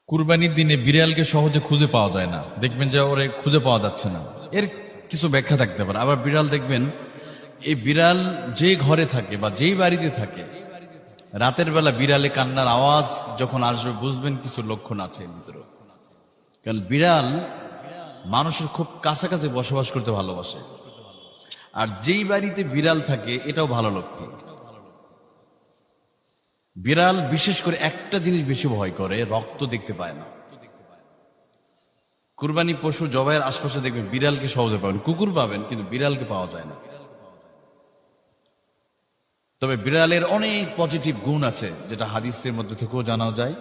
কুরবানির দিনে বিড়ালকে সহজে খুঁজে পাওয়া যায় না, দেখবেন যে ওরে খুঁজে পাওয়া যাচ্ছে না। এর কিছু ব্যাখ্যা থাকতে পারে। আবার বিড়াল দেখবেন, এই বিড়াল যে ঘরে থাকে বা যেই বাড়িতে থাকে, রাতের বেলা বিড়ালে কান্নার আওয়াজ যখন আসবে বুঝবেন কিছু লক্ষণ আছে এর ভিতরে। কারণ বিড়াল মানুষের খুব কাছাকাছি বসবাস করতে ভালোবাসে, আর যেই বাড়িতে বিড়াল থাকে এটাও ভালো লক্ষণ। বিড়াল বিশেষ করে একটা জিনিস বেশি ভয় করে, রক্ত দেখতে পায় না। কুরবানি পশু জবাইয়ের আশপাশে দেখবেন বিড়ালকে সহজে পাবেন, কুকুর পাবেন কিন্তু বিড়ালকে পাওয়া যায় না। তবে বিড়ালের অনেক পজিটিভ গুণ আছে যেটা হাদিসের মধ্যে থেকেও জানা যায়,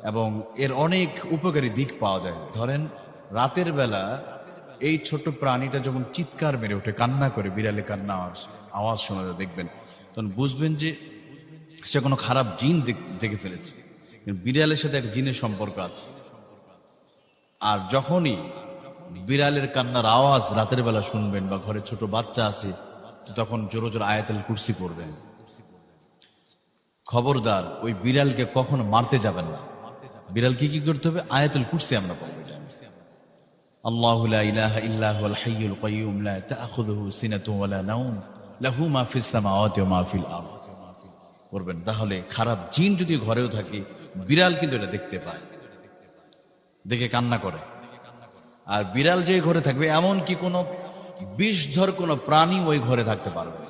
এবং এর অনেক উপকারী দিক পাওয়া যায়। ধরেন রাতের বেলা এই ছোট প্রাণীটা যখন চিৎকার মেরে ওঠে, কান্না করে, বিড়ালে কান্না আওয়াজ শোনা যায়, দেখবেন তখন বুঝবেন যে সে কোনো খারাপ জিন দেখে ফেলেছে। বিড়ালের সাথে একটা জিনের সম্পর্ক আছে। আর যখনই বিড়ালের কান্নার আওয়াজ রাতের বেলা শুনবেন বা ঘরে ছোট বাচ্চা আছে, তখন জোরে জোরে আয়াতুল কুরসি পড়বেন। খবরদার ওই বিড়ালকে কখনো মারতে যাবেন না। বিড়ালকে কি করতে হবে? আয়াতুল কুরসি আমরা পড়ব। আল্লাহু লা ইলাহা ইল্লা হুয়াল হাইয়ুল কাইয়্যুম লা তা'খুযুহু সিনাতুন ওয়া লা নাওম লাহু মা ফিস সামাওয়াতি ওয়া মা ফিল আরদ পড়বেন। তাহলে খারাপ জিন যদি ঘরেও থাকে, বিড়াল কিন্তু এটা দেখতে পায়, দেখে কান্না করে। আর বিড়াল যে ঘরে থাকবে এমন কি কোনো বিষধর কোনো প্রাণী ওই ঘরে থাকতে পারবে।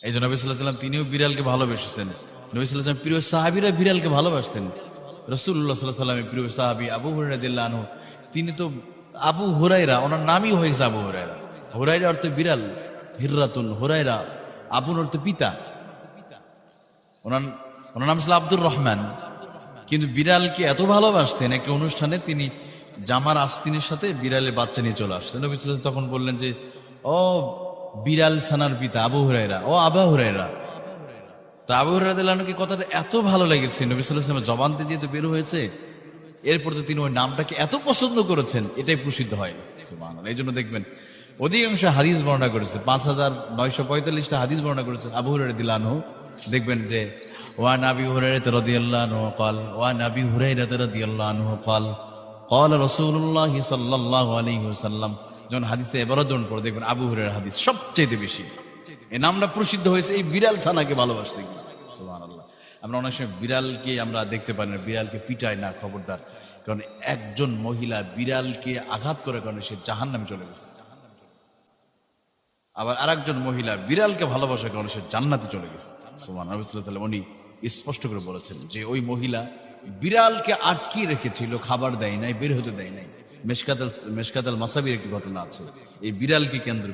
এই জন্য নবী সাল্লাল্লাহু আলাইহি ওয়াসাল্লাম তিনিও বিড়ালকে ভালোবেসেছেন। নবী সাল্লাল্লাহু আলাইহি ওয়াসাল্লাম প্রিয় সাহাবীরা বিড়ালকে ভালোবাসতেন। রাসূলুল্লাহ সাল্লাল্লাহু আলাইহি ওয়াসাল্লামের প্রিয় সাহাবী আবু হুরায়রা রাদিয়াল্লাহু আনহু, তিনি তো আবু হুরায়রা, ওনার নামই হয়েছে আবু হুরায়রা। হুরায়রা অর্থ বিড়াল, হিররাতুন হুরায়রা, আবুন অর্থ পিতা। ওনার নাম ছিল আব্দুর রহমান। কিন্তু বিড়ালকে এত ভালোবাসতেন, একটা অনুষ্ঠানে তিনি জামার আস্তিনের সাথে বিড়ালের বাচ্চা নিয়ে চলে আসতেন। নবী সাল্লাল্লাহু আলাইহি ওয়াসাল্লাম তখন বললেন যে, ও বিড়াল ছানার পিতা আবু হুরায়রা, ও আবা হুরায়রা। তা আবু হুরায়রা রাদিয়াল্লাহু আনহু কথাটা এত ভালো লেগেছে, নবী সাল্লাল্লাহু আলাইহি ওয়াসাল্লামের জবান দিয়ে যেহেতু বের হয়েছে, এরপর তো তিনি ওই নামটাকে এত পছন্দ করেছেন, এটাই প্রসিদ্ধ হয়। সুবহানাল্লাহ। এই জন্য দেখবেন অধিকাংশ হাদিস বর্ণনা করেছে, 5945টা হাদিস বর্ণনা করেছে আবু হুরায়রা রাদিয়াল্লাহু আনহু। দেখবেন যে ওয়ান আবি হুরায়রা রাদিয়াল্লাহু আনহু قال ওয়ান আবি হুরায়রা রাদিয়াল্লাহু আনহু قال قال রাসূলুল্লাহ সাল্লাল্লাহু আলাইহি ওয়াসাল্লাম। যখন হাদিসে ইবারাতুন পড়ে দেখবেন আবু হুরায়রার হাদিস সবচেয়ে বেশি। এই নামটা প্রসিদ্ধ হয়েছে এই বিড়াল ছানাকে ভালোবাসতে। সুবহানাল্লাহ। আমরা অনেক সময় বিড়ালকে আমরা দেখতে পাই না, বিড়ালকে পিটায় না, খবরদার। কারণ একজন মহিলা বিড়ালকে আঘাত করার কারণে সে জাহান্নামে চলে গেছে। আবার আরেকজন মহিলা বিড়ালকে ভালোবাসার কারণে সে জান্নাতে চলে গেছে। সুবহানাল্লাহ। নবী সাল্লাল্লাহু আলাইহি ওয়াসাল্লাম উনি স্পষ্ট করে বলেছেন যে ওই মহিলা বিড়ালকে আটকে রেখেছিল, খাবার দেয় নাই, বের হতে দেয় নাই। মেশকাতুল মাসাবির একটি ঘটনা আছে এই বিড়ালকে কেন্দ্র